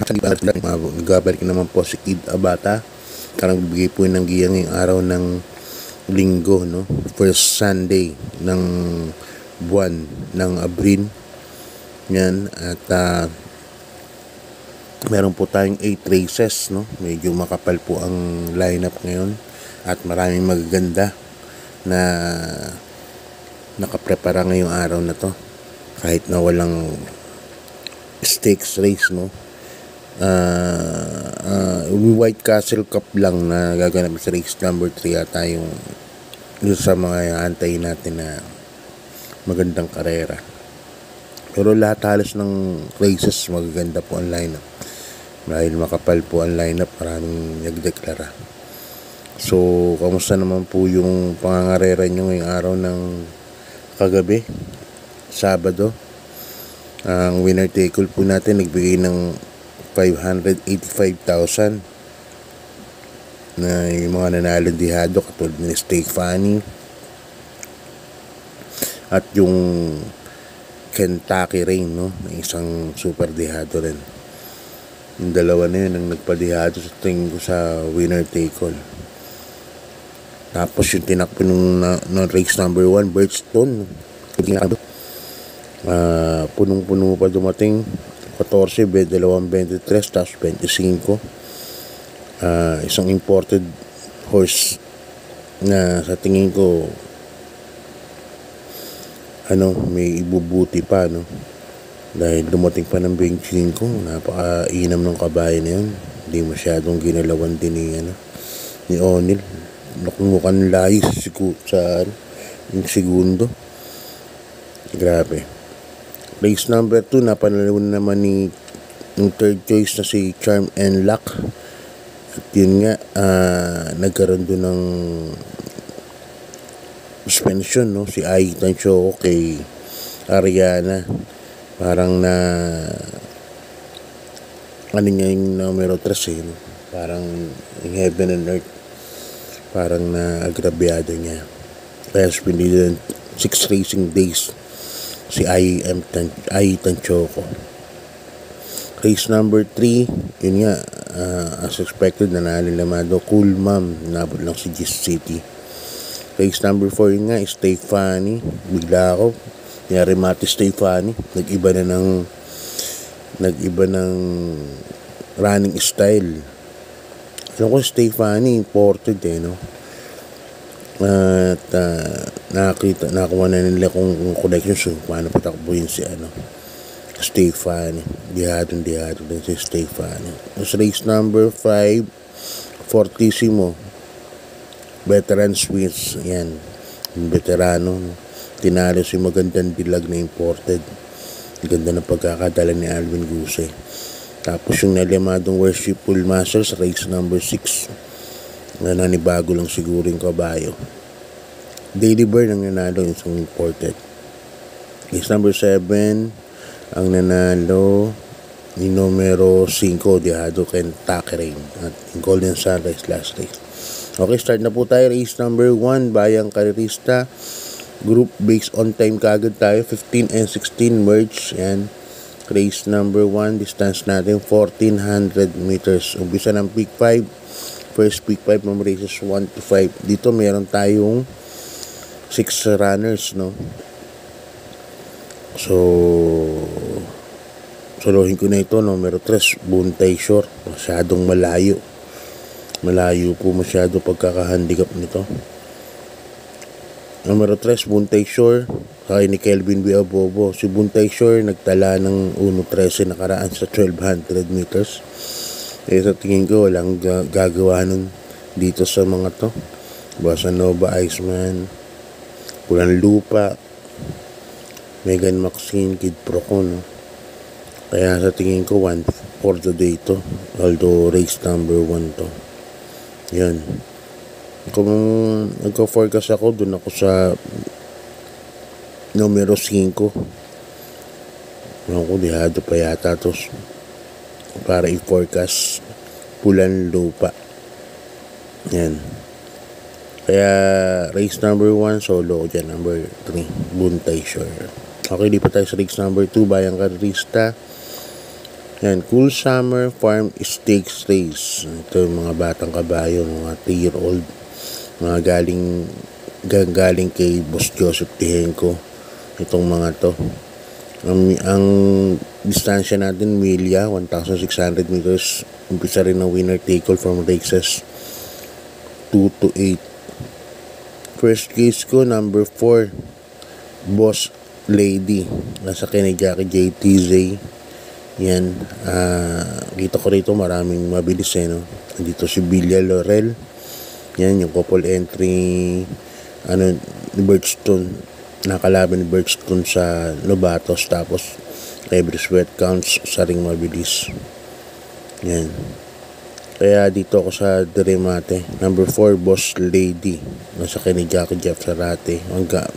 Nagbabalik naman po si Kid Abata. Karang bibigay po ng giya ngayong araw ng linggo, no? First Sunday ng buwan ng Abril. Yan. At meron po tayong 8 races, no? Medyo makapal po ang lineup ngayon. At maraming magaganda na nakaprepara ngayong araw na to. Kahit na walang stakes race, no? White Castle Cup lang na gaganap sa race number 3 at yung sa mga antayin natin na magandang karera. Pero lahat halos ng races magaganda po ang lineup. Dahil makapal po ang lineup, maraming nagdeklara. So, kamusta naman po yung pangangarera nyo ngayong araw ng kagabi, Sabado? Ang winner take all po natin nagbigay ng 585,000 na yung mga nanalo dihado katulad ni Stefani at yung Kentucky Rain, no? Na isang super dihado rin. Yung dalawa na yun ang nagpadihado sa tingin ko sa winner take all. Tapos yung tinakpo nung race number 1, Birchstone, punong-puno pa dumating 14, 23, tapos 25. Isang imported horse na sa tingin ko may ibubuti pa, no? Dahil dumating pa ng 25, napaka-inam ng kabayo na yun. Hindi masyadong ginalawan din ni O'Neal. Mukhang layo sa yung segundo. Grabe. Race number 2, napanalo naman yung third choice na si Charm and Luck. At yun nga, nagkaroon doon ng suspension, no? Si Aitan Choco kay Ariana. Parang niya yung numero 3, no? Parang yung heaven and earth. Parang na-agrabyado niya. Kaya suspended 6 racing days si Aitan Choco. Race number 3, yun nga, as expected, nanalilamado Cool Mom, nabot lang si Gist City. Race number 4, yun nga, Stefani, bigla ako, Yarimati Stefani, nag-iba ng running style. Alam ko Stefani, imported no? At nakakuha na nila kung connection, so paano patakbuhin si Stefani. Dihado din si Stefani. Sa race number 5, Fortissimo, Veteran Swiss. Yan, yung veterano, tinalo si magandang dilag na imported. Ganda ng pagkakadala ni Alvin Guse. Tapos yung nalimadong Worshipful Masters, race number 6, na nanibago lang siguro yung kabayo. Daily Bird ang nanalo, yung imported. Race number 7, ang nanalo yung numero 5, dihado Kentucky Rain, at yung Golden Sunrise last race. Okay, start na po tayo. Race number 1, Bayang Karerista, group based on time kagad tayo, 15 and 16 merge. Yan, race number 1, distance natin 1400 meters. Umpisa ng peak 5, first peak 5 ng races 1 to 5. Dito meron tayong 6 runners, no? So solohin ko na ito, numero 3, Buntay Shore. Masyadong malayo po masyado pagkakahandicap nito. Numero 3, Buntay Shore, kaya ni Kelvin Biabobo. Si Buntay Shore nagtala ng 1.13 nakaraan sa 1200 meters. Sa tingin ko walang gagawa nun dito sa mga to. Bossa Nova, Iceman, Pulang Lupa, Megan Maxine, Kid Proco, no? Kaya sa tingin ko 1 for the day to, although race number 1 to. Yan, kung nagka-forecast ako, dun ako sa numero 5. Ano ko, dihado pa yata to para i-forecast Pulang Lupa. Yan. Kaya race number 1, solo ko dyan. Number 3, Buntay Shore. Okay, di pa tayo sa race number 2, Bayang Karerista. Yan, Cool Summer Farm Stakes Race. Ito yung mga batang kabayo, mga 3-year-old. Mga galing kay Boss Joseph Tihenko. Itong mga to. Ang distansya natin, milya, 1,600 meters. Umpisa rin ng winner take all from races 2 to 8. First case ko, number 4, Boss Lady. Nasa kay Jackie JTZ. Yan. Kita ko rito maraming mabilis no. Dito si Villa Laurel. Yan, yung couple entry ni Birchstone. Nakalaban ni Birchstone sa Lobatos. Tapos every sweat counts sa ring mabilis. Yan. Kaya dito ako sa Deremate. Number 4, Boss Lady. Nasa kay ni Jackie Jeff Sarate.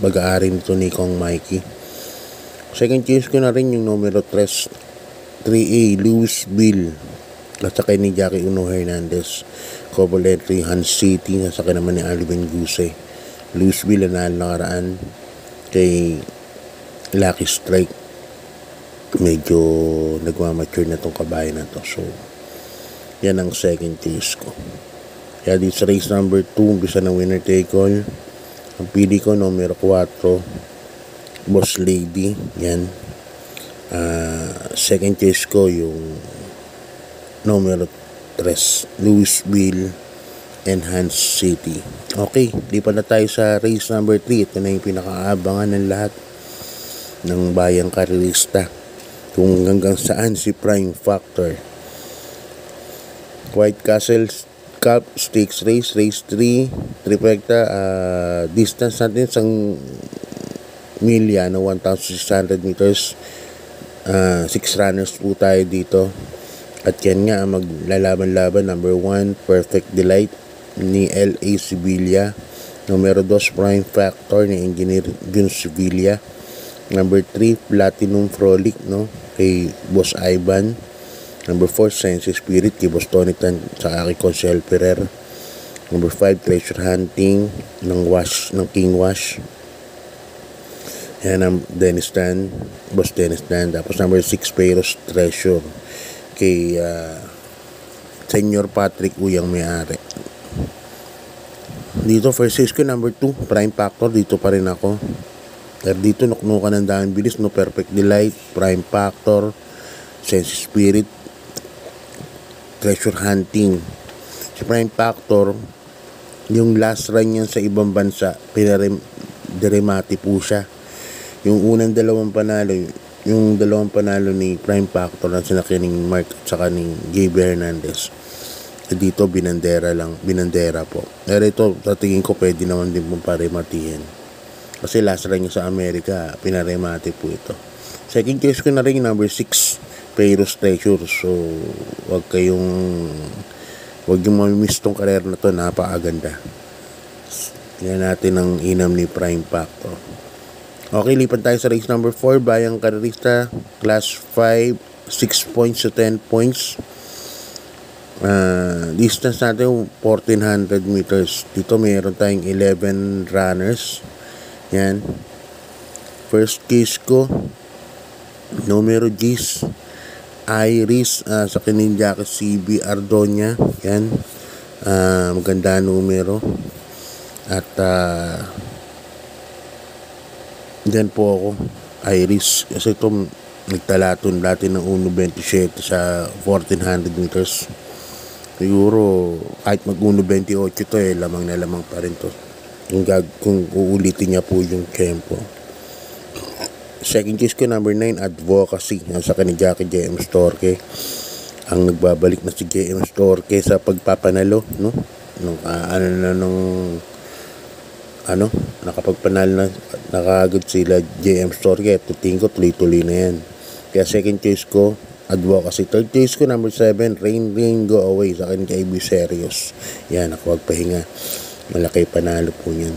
Mag-aari nito ni Kong Mikey. Second choice ko na rin yung numero 3A, Louisville. Nasa kay ni Jackie Uno Hernandez. Couple entry, Hans City. Nasa kay naman ni Alvin Guse. Louisville na nakaraan kay Lucky Strike. Medyo nagmamature na tong kabayo na to. So, yan ang second choice ko. Kaya dito sa race number 2, umpisa ng winner take all. Ang pili ko, numero 4, Boss Lady. Yan. Second choice ko yung numero 3, Louisville and Hans City. Okay, lipat na tayo sa race number 3. Ito na yung pinakaabangan ng lahat ng bayang karerista. Kung hanggang saan si Prime Factor. White Castle Cup Stakes Race, Race 3, Trifecta. Distance natin isang milya, 1,600 meters. 6 runners po tayo dito. At yan nga, maglalaban-laban. Number 1, Perfect Delight ni L.A. Sevilla. Numero 2, Prime Factor ni Engineer Jun Sevilla. Number 3, Platinum Frolic, no, kay Boss Ivan. Number 4, Sense Spirit kay Boss Tony Tan sa kay Consel Ferrer. Number 5, Treasure Hunting ng King Wash. Yan ang Dennis Tan, Boss Dennis Tan. Tapos number 6, Peros Treasure kay Senior Patrick Uyang may-ari. Dito first race ko, number 2, Prime Factor. Dito pa rin ako. Pero dito nuknukan ng daming bilis, no. Perfect Delight, Prime Factor, Sense Spirit, Treasure Hunting. Si Prime Factor, yung last run niya sa ibang bansa, Deremate po siya. Yung unang dalawang panalo ni Prime Factor na sinakyan ni Mark at saka ni JB Hernandez. Dito binandera po. Pero ito sa tingin ko pwede naman din pong parematihin. Kasi last run niya sa Amerika, pinaremate po ito. Second choice ko na rin number 6, Peros Treasure. So wag yung mamimiss tong karer na to, napakaganda. Tingnan natin ang inam ni Prime Factor. Okay, lipat tayo sa race number 4, Bayang Karerista, Class 5, 6 points to 10 points. Distance natin 1,400 meters. Dito mayroon tayong 11 runners. Yan. First case ko, numero 10, Iris, sa Kininjaki CB Ardonia. Yan. Maganda numero. At dyan po ako, Iris. Kasi ito, nagtalaton dati ng 1.27 sa 1,400 meters. Siguro, kahit mag 1.28 to, lamang na lamang pa rin to. Kung uulitin niya po yung tempo. Second case ko, number 9, Advocacy. Sa kani Jackie JM Storke. Ang nagbabalik na si JM Storke sa pagpapanalo, no? Nakapagpanalo na, nakagod sila JM Storke. Tingin ko tuloy-tuloy na yan. Kaya second choice ko, Advocacy. Third choice ko, number 7, Rain Go Away. Sa akin kay AB Serious. Yan, ako magpahinga. Malaki panalo po yan.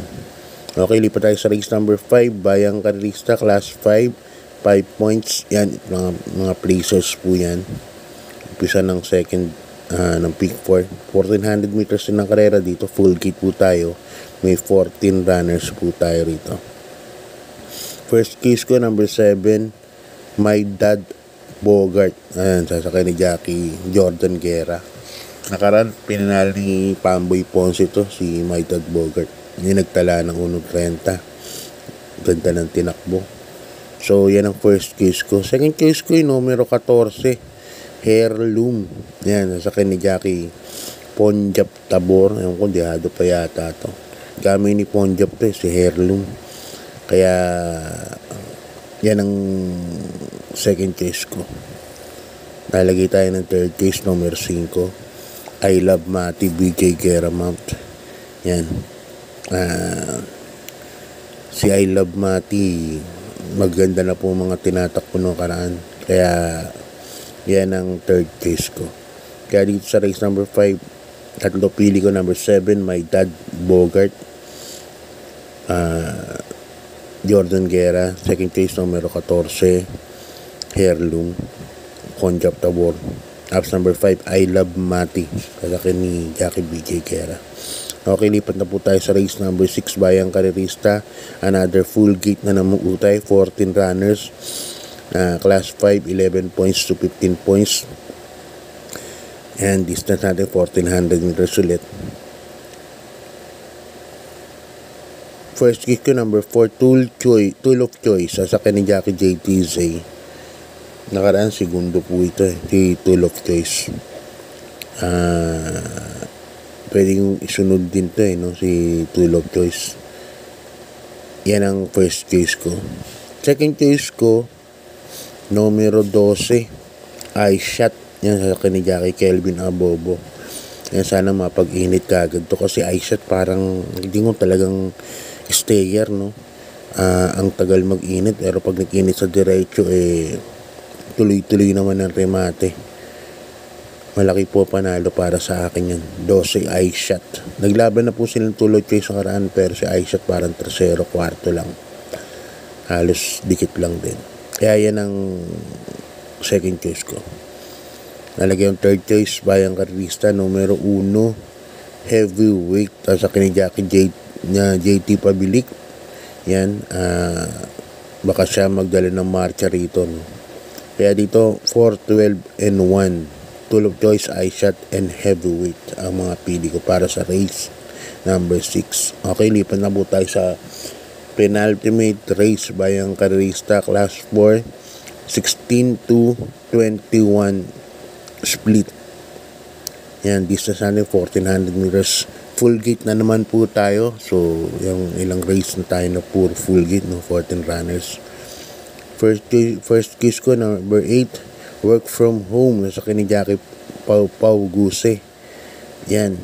Okay, lipat tayo sa race number 5, Bayang Karerista, Class 5, 5 points. Yan, mga placers po yan. Umpisa ng second, ng peak 4. 1,400 meters din ng karera dito. Full gate po tayo. May 14 runners po tayo rito. First case ko, number 7, My Dad Bogart. Ayan, sasakay ni Jackie Jordan Guerra. Nakaraan, pinanalo ni Pamboy Ponce to, si My Dad Bogart. Yung nagtala ng 1.30. Ganda ng tinakbo. So, yan ang first case ko. Second case ko, yung numero 14, Heirloom. Yan, sasakay ni Jackie Ponjab Tabor. Ayun ko, dihado pa yata to. Gamay ni Ponjab to, si Heirloom. Kaya, yan ang second case ko. Nalagay tayo ng third case, number 5. I Love Mati, BJ Guerra Mount. Yan. Si I Love Mati, maganda na po mga tinatakbo ng karaan. Kaya, yan ang third case ko. Kaya dito sa race number 5, tatlo pili ko. Number 7, My Dad Bogart. Jordan Guerra. Second case, numero 14, Heirloom, Ponjab Tabor. Apps number 5, I Love Mati. Kasakay ni Jackie BJ Guerra. Okay, lipat na po tayo sa race number 6, Bayang Karerista. Another full gate na namutay, 14 runners. Class 5, 11 points to 15 points. And distance natin, 1400 meters ulit. First kick ko, number 4, Tool of Choice. Sasakay ni Jackie JTZ. Nakaraan, segundo po ito si Tool of Choice. Pwede yung isunod din to no? Si Tool of Choice. Yan ang first case ko. Second case ko, numero 12, I Shot. Yan sa akin ni Jackie Kelvin Abobo. Yan, sana mapag-init kagad to. Kasi I Shot parang hindi mo talagang stayer, no? Ang tagal mag-init. Pero pag nag-init sa diretso, tuloy-tuloy naman ang remate. Malaki po panalo para sa akin yan. 12 I Shot. Naglaban na po silang tulad kayo sa karaan, pero si I Shot parang tercero, kwarto lang. Halos dikit lang din. Kaya yan ang second choice ko. Nalagay yung third choice, Bayang Karerista, numero 1, Heavyweight. Tapos sa ni Jackie JT Pabilik. Yan. Baka siya magdala ng marcha rito, no? Kaya dito, 4, 12, and 1. Tool of Choice, I Shot, and Heavyweight ang mga pili ko para sa race number 6. Okay, lipat na po tayo sa penultimate race, Bayang Karerista, Class 4, 16 to 21 split. Yan, distance natin 1400 meters. Full gate na naman po tayo. So, yung ilang race na tayo na puro full gate, no? 14 runners. First case ko, number 8, Work From Home. Nasa ni Jackie Pau Guse. Yan.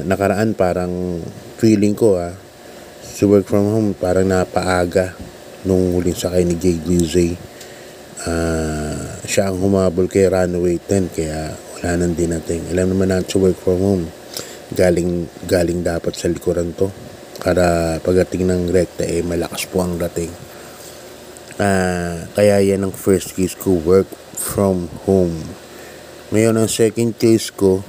Nakaraan parang feeling ko si Work From Home parang napaaga nung huling sakay ni JDZ. Siya ang humabol kay Runway 10, kaya wala nang dinating. Alam naman natin si Work From Home, galing dapat sa likuran to. Para pagdating ng rekta malakas po ang dating. Kaya yan ang first case ko, Work From Home. Ngayon ang second case ko,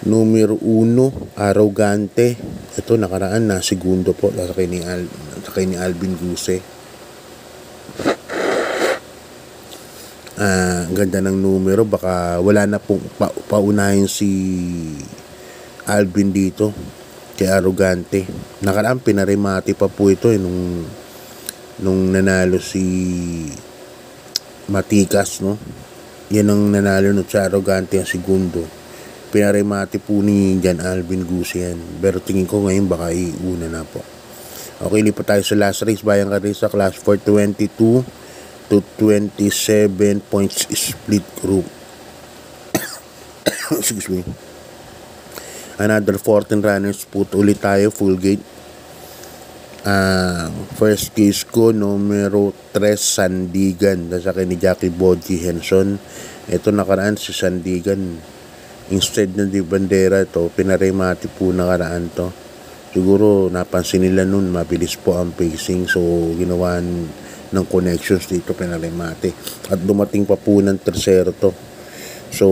numero 1, Arrogante. Ito nakaraan na segundo po sa kay ni Alvin Guse. Ganda ng numero, baka wala na pong paunahin si Alvin dito kay Arrogante. Nakaraan pinaremate pa po ito nung nanalo si Matikas, no? Yan ang nanalo no sa Arrogante ang segundo. Pinaremate po ni Jan Alvin Guse yan. Pero tingin ko ngayon baka iuna na po. Okay, lipat tayo sa last race, Bayang Karerista, Class 4, 22 to 27 points split group. Excuse me. Another 14 runners po ulit tayo, full gate. First case ko, numero 3, Sandigan. Nasa kay ni Jackie Boji Henson. Ito nakaraan si Sandigan. Instead na di bandera ito, pinaremate po nakaraan to. Siguro napansin nila nun, mabilis po ang pacing. So ginawa ng connections dito, pinaremate. At dumating pa po ng tercero to. So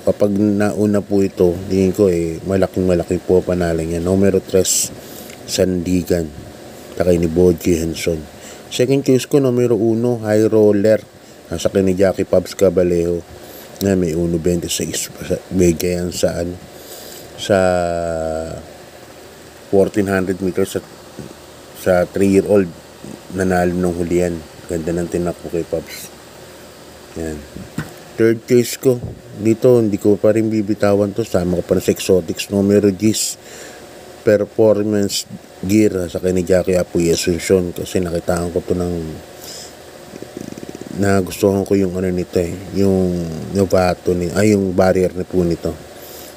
kapag nauna po ito, tingin ko malaking po panalang yan. Numero 3, Sandigan, takay ni Boji Henson. Second choice ko, numero 1, High Roller. Sasakyan ni Jackie Pabs Cabalejo. Na may 1.26. Bigay yan sa sa 1400 meters sa 3-year-old. Nanalo ng huli yan. Ganda ng tinakbo kay Pabs. Yan. Third choice ko. Dito, hindi ko pa rin bibitawan to. Sama ko pa rin sa exotics. Numero 10. Performance Gear sa ni Jackie Apoy Asuncion. Kasi nakitaan ko to nagustuhan ko yung nito yung Novato yung barrier na po nito.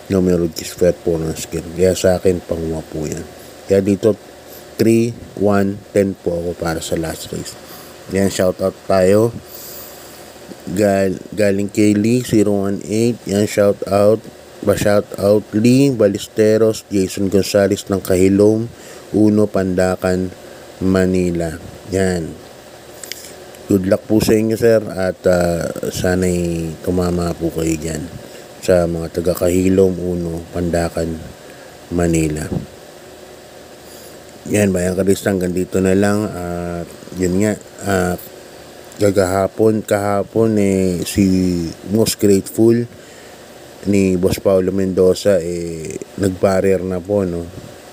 Numero 10 Performance Gear. Kaya sa akin, panguha po yan. Kaya dito, 3, 1, 10 po ako para sa last race. Yan, shoutout tayo. Galing kay Lee 018. Yan, shoutout Lee Ballesteros, Jason Gonzales ng Kahilom, Uno, Pandacan, Manila. Yan. Good luck po sa inyo, sir, at sana'y tumama po kayo dyan sa mga taga Kahilom, Uno, Pandacan, Manila. Yan, Bayan Karista, hanggang dito na lang. At yun nga, kahapon si Most Grateful ni Boss Paulo Mendoza nag-barrier na po, no.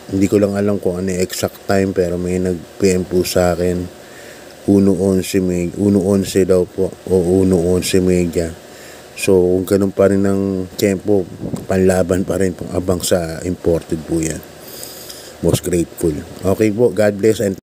Hindi ko lang alam kung ano exact time, pero may nag-PM po sa akin 1:11 daw po o 1:11 media. So kung ganun pa rin ng tempo, panlaban pa rin abang sa imported po yan. Most Grateful. Okay po, God bless and